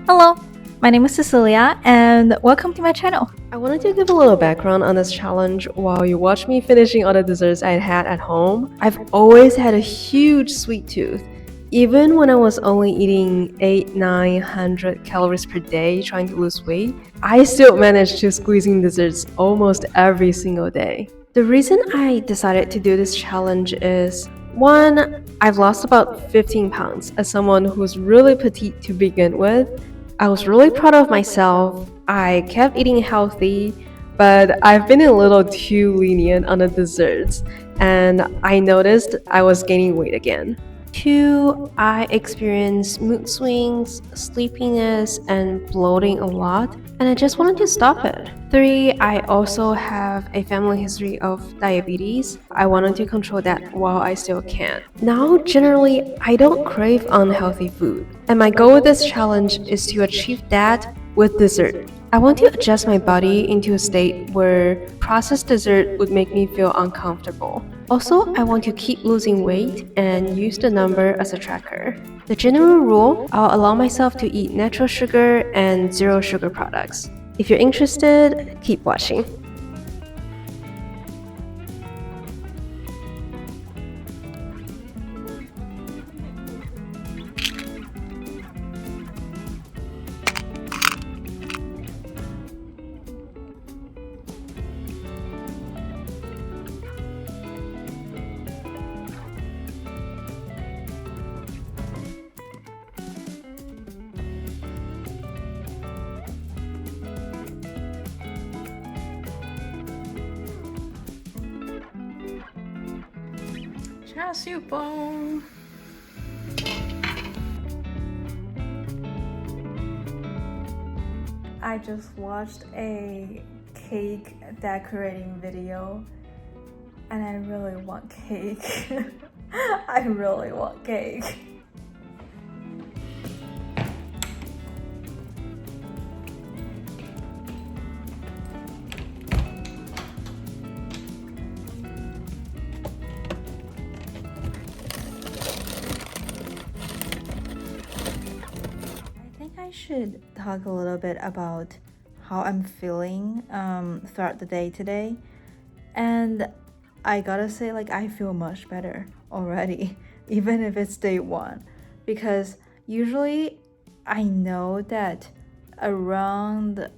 Hello, my name is Cecilia and welcome to my channel. I wanted to give a little background on this challenge while you watch me finishing all the desserts I had at home. I've always had a huge sweet tooth. Even when I was only eating 800-900 calories per day trying to lose weight, I still managed to squeeze in desserts almost every single day. The reason I decided to do this challenge is one, I've lost about 15 pounds as someone who's really petite to begin with. I was really proud of myself. I kept eating healthy, but I've been a little too lenient on the desserts, and I noticed I was gaining weight again. Two, I experienced mood swings, sleepiness, and bloating a lot, and I just wanted to stop it. Three, I also have a family history of diabetes. I wanted to control that while I still can. Now, generally, I don't crave unhealthy food, and my goal with this challenge is to achieve that with dessert. I want to adjust my body into a state where processed dessert would make me feel uncomfortable. Also, I want to keep losing weight and use the number as a tracker. The general rule, I'll allow myself to eat natural sugar and zero sugar products. If you're interested, keep watching. Char siu bone. I just watched a cake decorating video and I really want cake. I really want cake. I should talk a little bit about how I'm feeling throughout the day today, and I gotta say, like, I feel much better already even if it's day one, because usually I know that around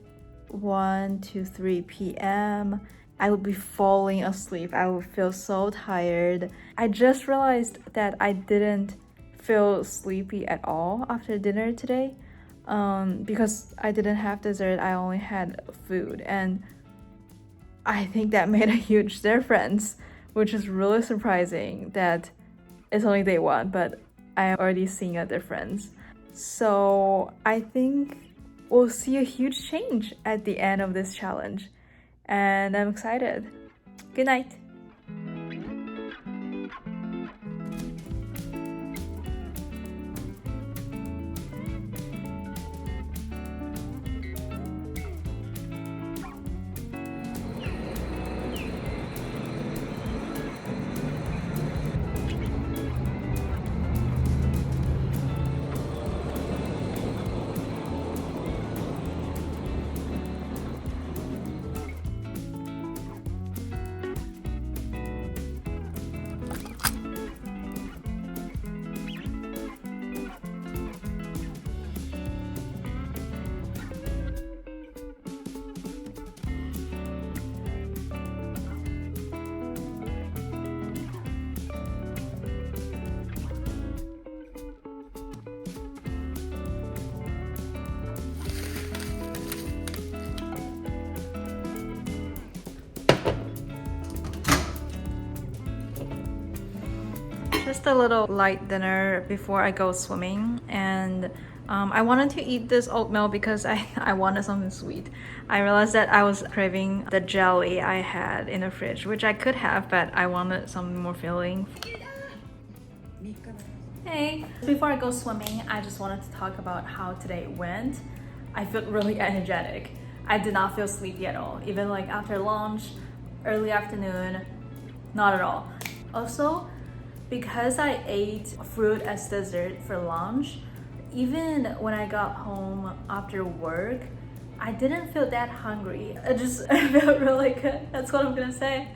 1 to 3 p.m. I would be falling asleep. I would feel so tired. I just realized that I didn't feel sleepy at all after dinner today. Because I didn't have dessert, I only had food, and I think that made a huge difference, which is really surprising that it's only day one, but I am already seeing a difference. So I think we'll see a huge change at the end of this challenge, and I'm excited. Good night. Just a little light dinner before I go swimming, and I wanted to eat this oatmeal because I wanted something sweet. I realized that I was craving the jelly I had in the fridge, which I could have, but I wanted something more filling. Hey! Before I go swimming, I just wanted to talk about how today went. I felt really energetic. I did not feel sleepy at all, even like after lunch, early afternoon, not at all. Also, because I ate fruit as dessert for lunch, even when I got home after work, I didn't feel that hungry. I just felt really good. That's what I'm gonna say.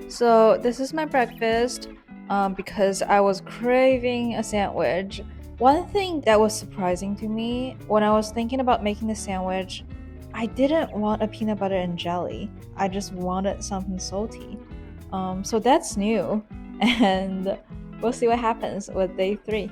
So this is my breakfast because I was craving a sandwich. One thing that was surprising to me when I was thinking about making the sandwich, I didn't want a peanut butter and jelly. I just wanted something salty. So that's new, and we'll see what happens with day 3.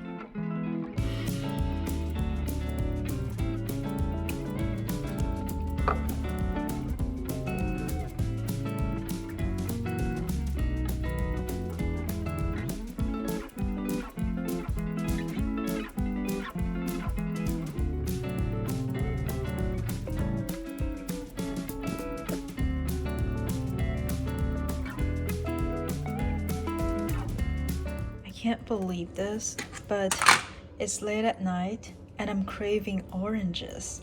I can't believe this, but it's late at night and I'm craving oranges.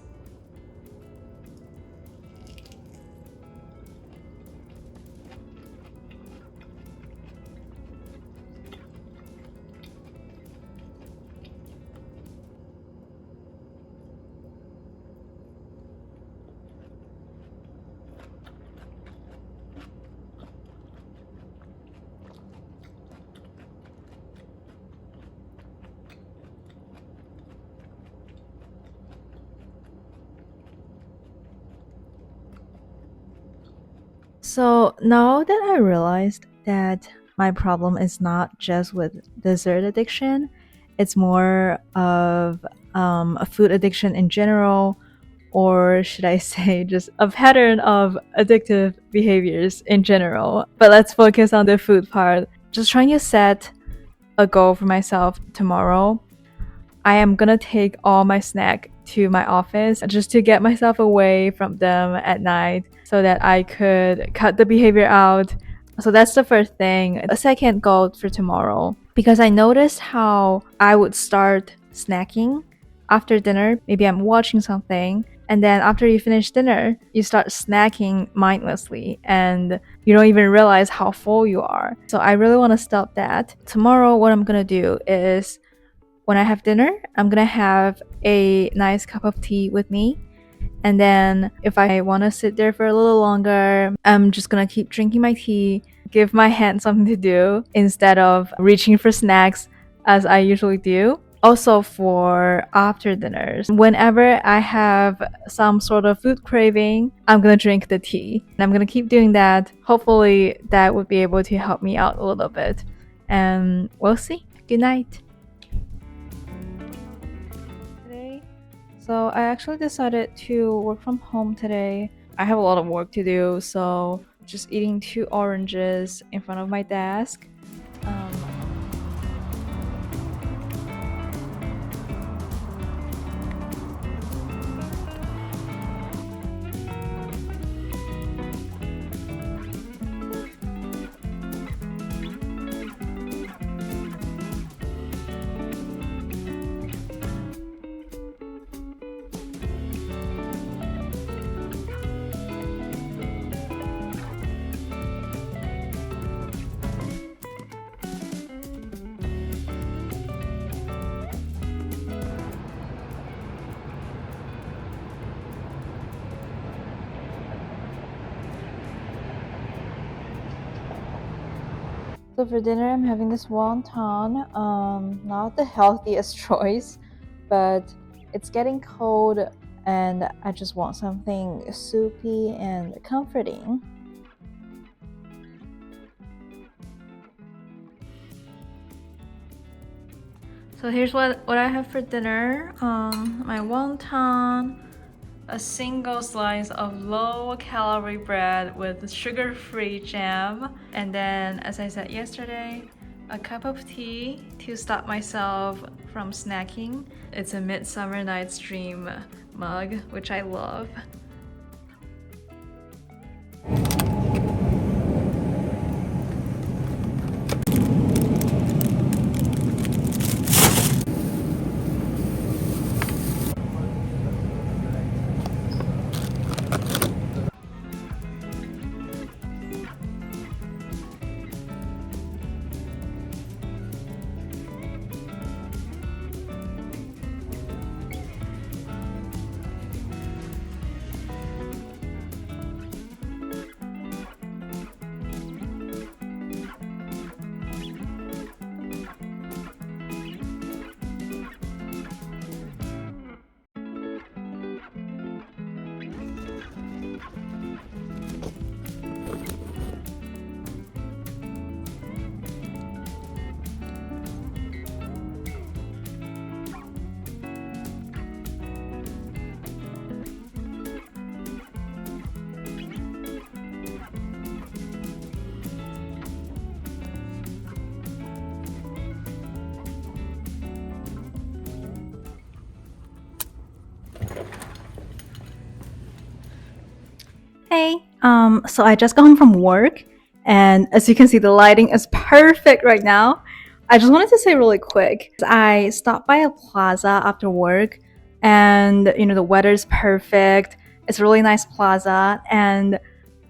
So now that I realized that my problem is not just with dessert addiction, it's more of a food addiction in general, or should I say just a pattern of addictive behaviors in general. But let's focus on the food part. Just trying to set a goal for myself tomorrow. I am gonna take all my snack to my office just to get myself away from them at night so that I could cut the behavior out. So that's the first thing. A second goal for tomorrow, because I noticed how I would start snacking after dinner. Maybe I'm watching something, and then after you finish dinner, you start snacking mindlessly and you don't even realize how full you are. So I really want to stop that. Tomorrow, what I'm gonna do is when I have dinner, I'm gonna have a nice cup of tea with me. And then if I want to sit there for a little longer, I'm just gonna keep drinking my tea, give my hand something to do instead of reaching for snacks as I usually do. Also, for after dinners, whenever I have some sort of food craving, I'm gonna drink the tea. And I'm gonna keep doing that. Hopefully, that would be able to help me out a little bit. And we'll see. Good night. So I actually decided to work from home today. I have a lot of work to do, so just eating 2 oranges in front of my desk. Um, So for dinner, I'm having this wonton. Not the healthiest choice, but it's getting cold and I just want something soupy and comforting. So here's what I have for dinner. My wonton, a single slice of low-calorie bread with sugar-free jam, and then, as I said yesterday, a cup of tea to stop myself from snacking. It's a Midsummer Night's Dream mug, which I love. Hey, so I just got home from work, and as you can see, the lighting is perfect right now. I just wanted to say really quick, I stopped by a plaza after work, and the weather's perfect. It's a really nice plaza, and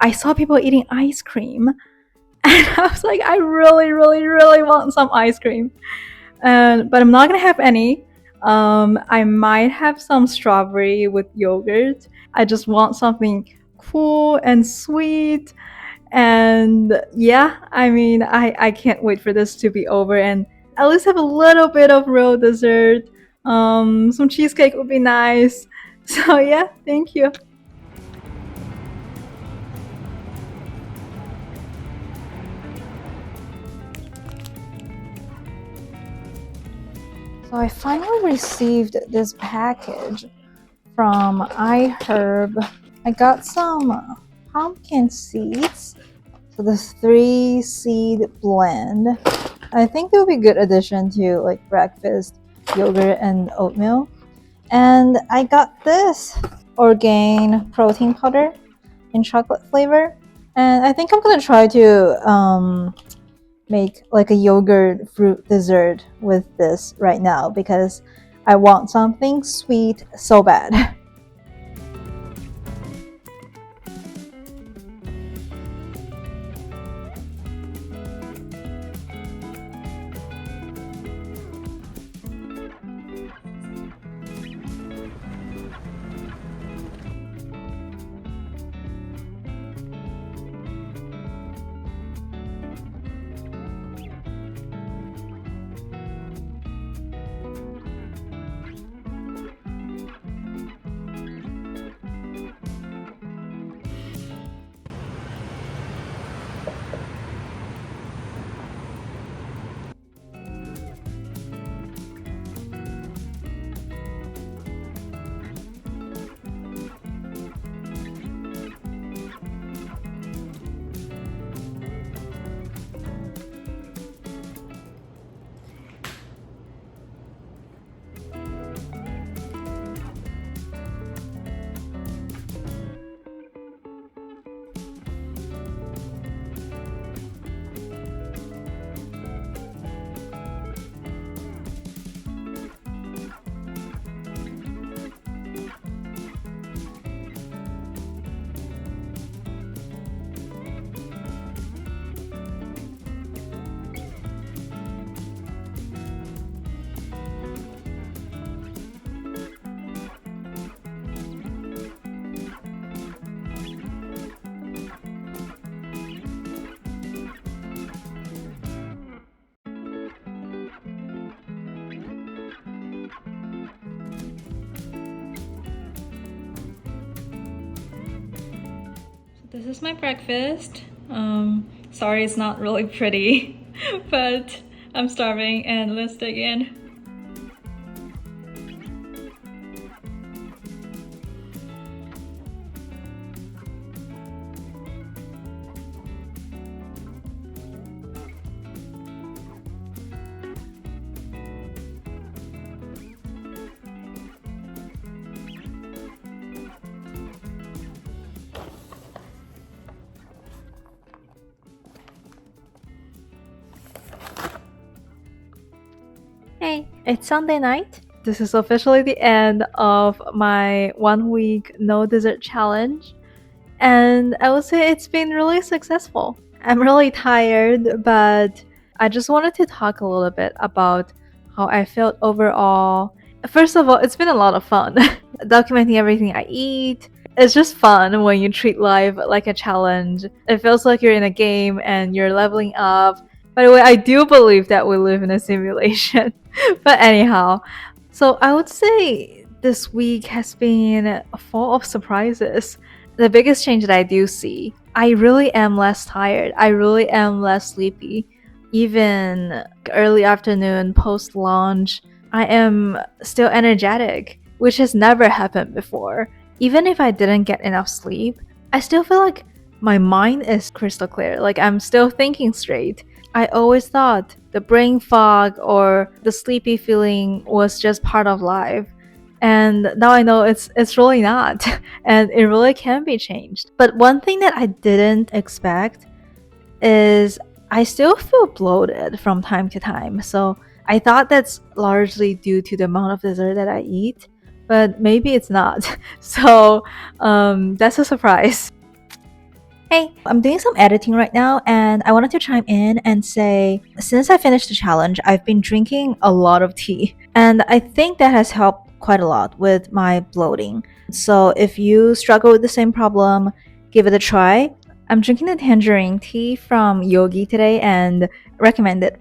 I saw people eating ice cream, and I was like, I really, really, really want some ice cream, but I'm not gonna have any. I might have some strawberry with yogurt. I just want something cool and sweet. And yeah, I mean, I can't wait for this to be over and at least have a little bit of real dessert. Some cheesecake would be nice. So yeah, thank you. So I finally received this package from iHerb. I got some pumpkin seeds. So the 3-seed blend. I think it would be a good addition to like breakfast, yogurt, and oatmeal. And I got this Orgain protein powder in chocolate flavor. And I think I'm gonna try to make like a yogurt fruit dessert with this right now because I want something sweet so bad. This is my breakfast. Sorry it's not really pretty, but I'm starving and let's dig in. It's Sunday night. This is officially the end of my 1 week no dessert challenge. And I would say it's been really successful. I'm really tired, but I just wanted to talk a little bit about how I felt overall. First of all, it's been a lot of fun. Documenting everything I eat. It's just fun when you treat life like a challenge. It feels like you're in a game and you're leveling up. By the way, I do believe that we live in a simulation. But anyhow, so I would say this week has been full of surprises. The biggest change that I do see, I really am less tired. I really am less sleepy. Even early afternoon, post launch, I am still energetic, which has never happened before. Even if I didn't get enough sleep, I still feel like my mind is crystal clear. Like I'm still thinking straight. I always thought the brain fog or the sleepy feeling was just part of life. And now I know it's really not. And it really can be changed. But one thing that I didn't expect is I still feel bloated from time to time. So I thought that's largely due to the amount of dessert that I eat, but maybe it's not. So that's a surprise. Hey, I'm doing some editing right now, and I wanted to chime in and say since I finished the challenge, I've been drinking a lot of tea, and I think that has helped quite a lot with my bloating. So if you struggle with the same problem, give it a try. I'm drinking the tangerine tea from Yogi today and recommend it.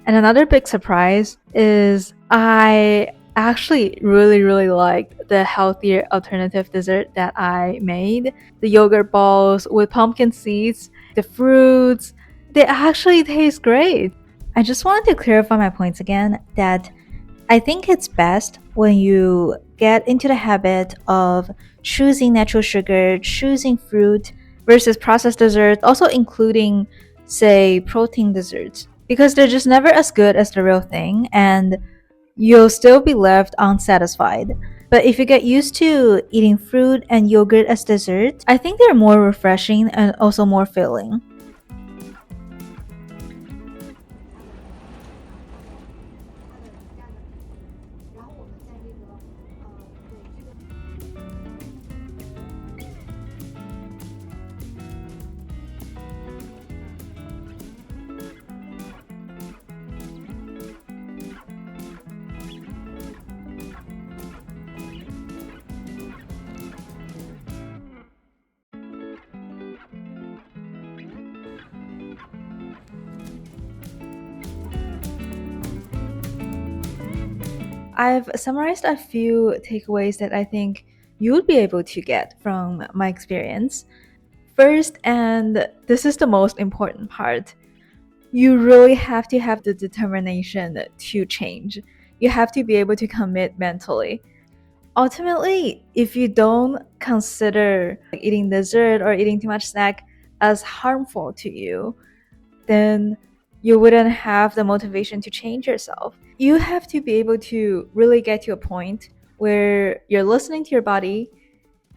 And another big surprise is I actually really liked the healthier alternative dessert that I made. The yogurt balls with pumpkin seeds, the fruits, they actually taste great. I just wanted to clarify my points again that I think it's best when you get into the habit of choosing natural sugar, choosing fruit versus processed dessert, also including, say, protein desserts, because they're just never as good as the real thing and you'll still be left unsatisfied. But if you get used to eating fruit and yogurt as dessert, I think they're more refreshing and also more filling. I've summarized a few takeaways that I think you would be able to get from my experience. First, and this is the most important part, you really have to have the determination to change. You have to be able to commit mentally. Ultimately, if you don't consider eating dessert or eating too much snack as harmful to you, then you wouldn't have the motivation to change yourself. You have to be able to really get to a point where you're listening to your body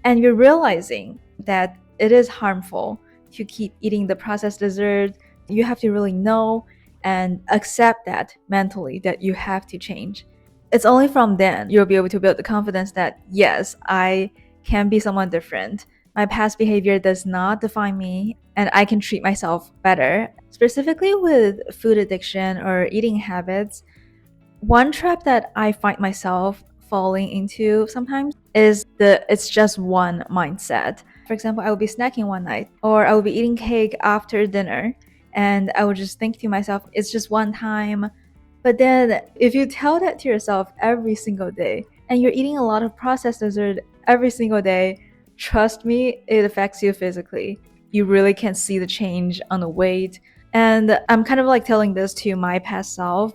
and you're realizing that it is harmful to keep eating the processed dessert. You have to really know and accept that mentally that you have to change. It's only from then you'll be able to build the confidence that yes, I can be someone different. My past behavior does not define me and I can treat myself better. Specifically with food addiction or eating habits, one trap that I find myself falling into sometimes is it's just one mindset. For example, I will be snacking one night or I will be eating cake after dinner and I would just think to myself, it's just one time. But then if you tell that to yourself every single day and you're eating a lot of processed dessert every single day, trust me, it affects you physically. You really can see the change on the weight. And I'm kind of like telling this to my past self,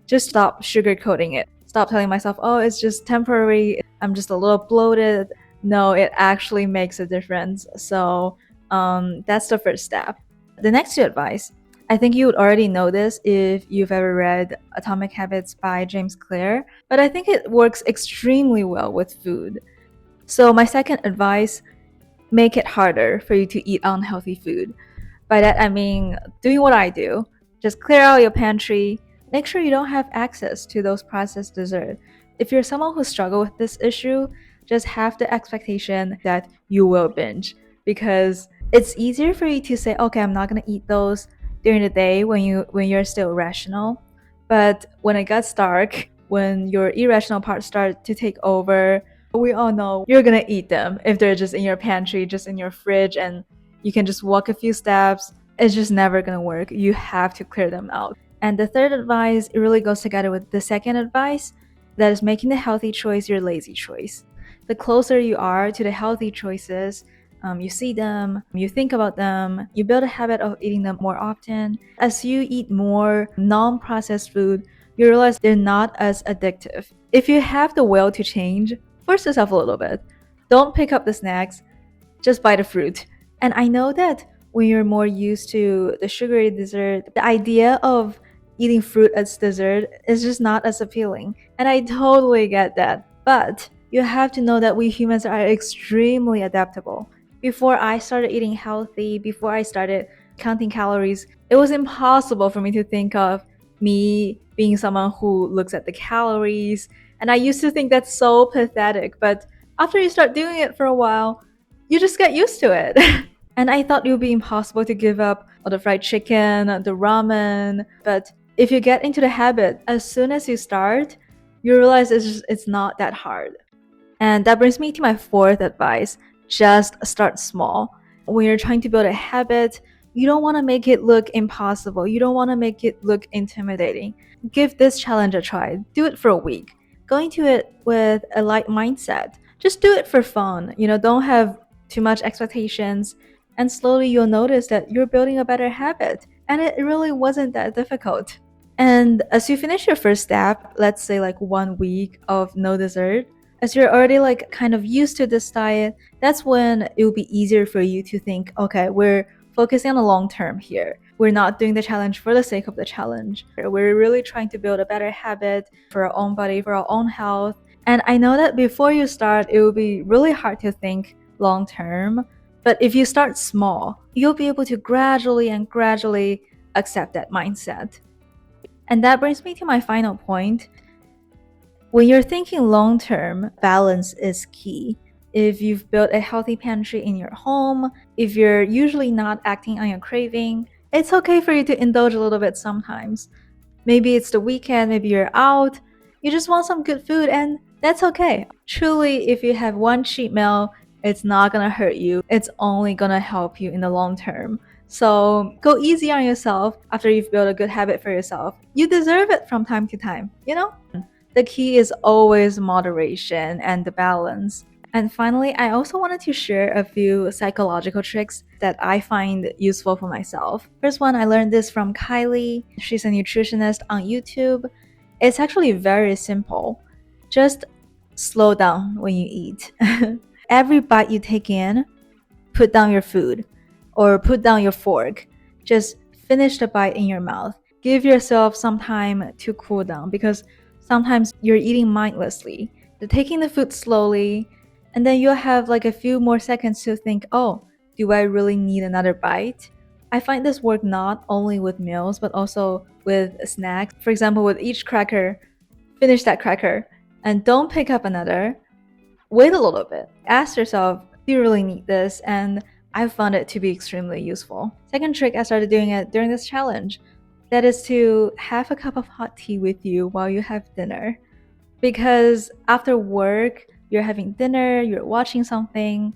just stop sugarcoating it. Stop telling myself, oh, it's just temporary. I'm just a little bloated. No, it actually makes a difference. So that's the first step. The next two advice, I think you would already know this if you've ever read Atomic Habits by James Clear, but I think it works extremely well with food. So my second advice, make it harder for you to eat unhealthy food. By that I mean doing what I do. Just clear out your pantry, make sure you don't have access to those processed desserts. If you're someone who struggles with this issue, just have the expectation that you will binge, because it's easier for you to say, okay, I'm not gonna eat those during the day when you're still rational. But when it gets dark, when your irrational parts start to take over, we all know you're gonna eat them if they're just in your pantry, just in your fridge, and you can just walk a few steps. It's just never gonna work. You have to clear them out. And the third advice, it really goes together with the second advice, that is making the healthy choice your lazy choice. The closer you are to the healthy choices, you see them, you think about them, you build a habit of eating them more often. As you eat more non processed food, you realize they're not as addictive. If you have the will to change, force yourself a little bit. Don't pick up the snacks, just buy the fruit. And I know that when you're more used to the sugary dessert, the idea of eating fruit as dessert is just not as appealing. And I totally get that. But you have to know that we humans are extremely adaptable. Before I started eating healthy, before I started counting calories, it was impossible for me to think of me being someone who looks at the calories. And I used to think that's so pathetic. But after you start doing it for a while, you just get used to it. And I thought it would be impossible to give up all the fried chicken, the ramen. But if you get into the habit, as soon as you start, you realize it's not that hard. And that brings me to my fourth advice, just start small. When you're trying to build a habit, you don't want to make it look impossible. You don't want to make it look intimidating. Give this challenge a try. Do it for a week. Go into it with a light mindset. Just do it for fun. Don't have too much expectations. And slowly you'll notice that you're building a better habit. And it really wasn't that difficult. And as you finish your first step, let's say like 1 week of no dessert, as you're already like kind of used to this diet, that's when it will be easier for you to think, okay, we're focusing on the long term here. We're not doing the challenge for the sake of the challenge. We're really trying to build a better habit for our own body, for our own health. And I know that before you start, it will be really hard to think long term. But if you start small, you'll be able to gradually accept that mindset. And that brings me to my final point. When you're thinking long term, balance is key. If you've built a healthy pantry in your home, if you're usually not acting on your craving, it's okay for you to indulge a little bit sometimes. Maybe it's the weekend, maybe you're out, you just want some good food, and that's okay. Truly, if you have one cheat meal, it's not gonna hurt you. It's only gonna help you in the long term. So go easy on yourself after you've built a good habit for yourself. You deserve it from time to time. The key is always moderation and the balance. And finally, I also wanted to share a few psychological tricks that I find useful for myself. First one, I learned this from Kylie. She's a nutritionist on YouTube. It's actually very simple. Just slow down when you eat. Every bite you take in, put down your food or put down your fork. Just finish the bite in your mouth. Give yourself some time to cool down, because sometimes you're eating mindlessly. You're taking the food slowly, and then you'll have like a few more seconds to think, oh, do I really need another bite? I find this work not only with meals, but also with snacks. For example, with each cracker, finish that cracker and don't pick up another. Wait a little bit. Ask yourself, do you really need this? And I found it to be extremely useful. Second trick, I started doing it during this challenge. That is to have a cup of hot tea with you while you have dinner. Because after work, you're having dinner, you're watching something,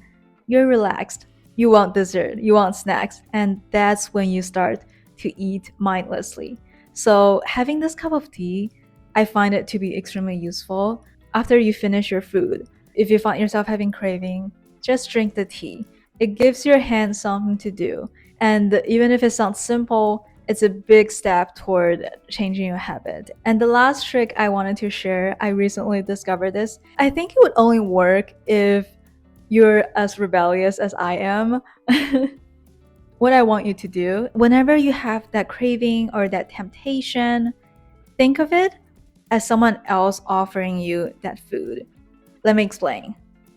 you're relaxed. You want dessert, you want snacks, and that's when you start to eat mindlessly. So, having this cup of tea, I find it to be extremely useful after you finish your food. If you find yourself having craving, just drink the tea. It gives your hand something to do. And even if it sounds simple, it's a big step toward changing your habit. And the last trick I wanted to share, I recently discovered this. I think it would only work if you're as rebellious as I am. What I want you to do, whenever you have that craving or that temptation, think of it as someone else offering you that food. Let me explain.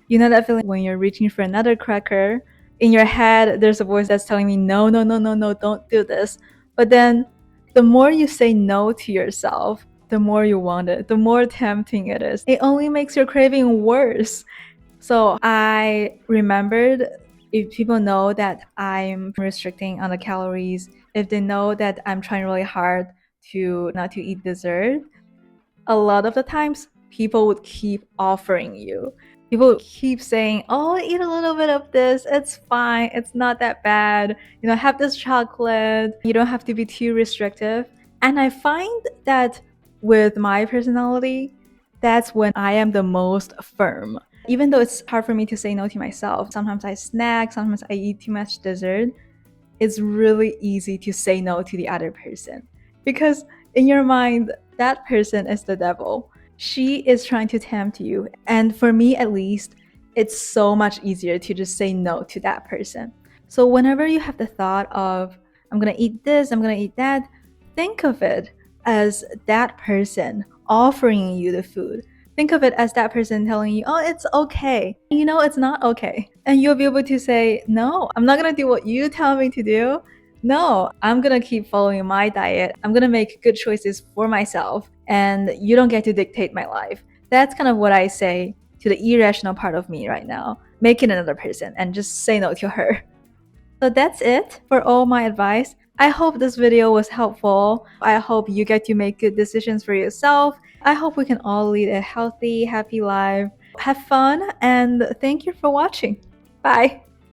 You know that feeling when you're reaching for another cracker? In your head, there's a voice that's telling me, no, no, no, no, no, don't do this. But then The more you say no to yourself, the more you want it, the more tempting it is. It only makes your craving worse. So I remembered, if people know that I'm restricting on the calories, if they know that I'm trying really hard to not to eat dessert, a lot of the times people would keep offering you. People would keep saying, "Oh, eat a little bit of this. It's fine. It's not that bad. Have this chocolate. You don't have to be too restrictive." And I find that with my personality, that's when I am the most firm. Even though it's hard for me to say no to myself, sometimes I snack, sometimes I eat too much dessert, it's really easy to say no to the other person, because in your mind, that person is the devil. She is trying to tempt you. And for me, at least, it's so much easier to just say no to that person. So whenever you have the thought of, I'm going to eat this, I'm going to eat that, think of it as that person offering you the food. Think of it as that person telling you, "Oh, it's okay." It's not okay. And you'll be able to say, "No, I'm not going to do what you tell me to do. No, I'm going to keep following my diet. I'm going to make good choices for myself, and you don't get to dictate my life." That's kind of what I say to the irrational part of me right now. Make it another person and just say no to her. So that's it for all my advice. I hope this video was helpful. I hope you get to make good decisions for yourself. I hope we can all lead a healthy, happy life. Have fun, and thank you for watching. Bye.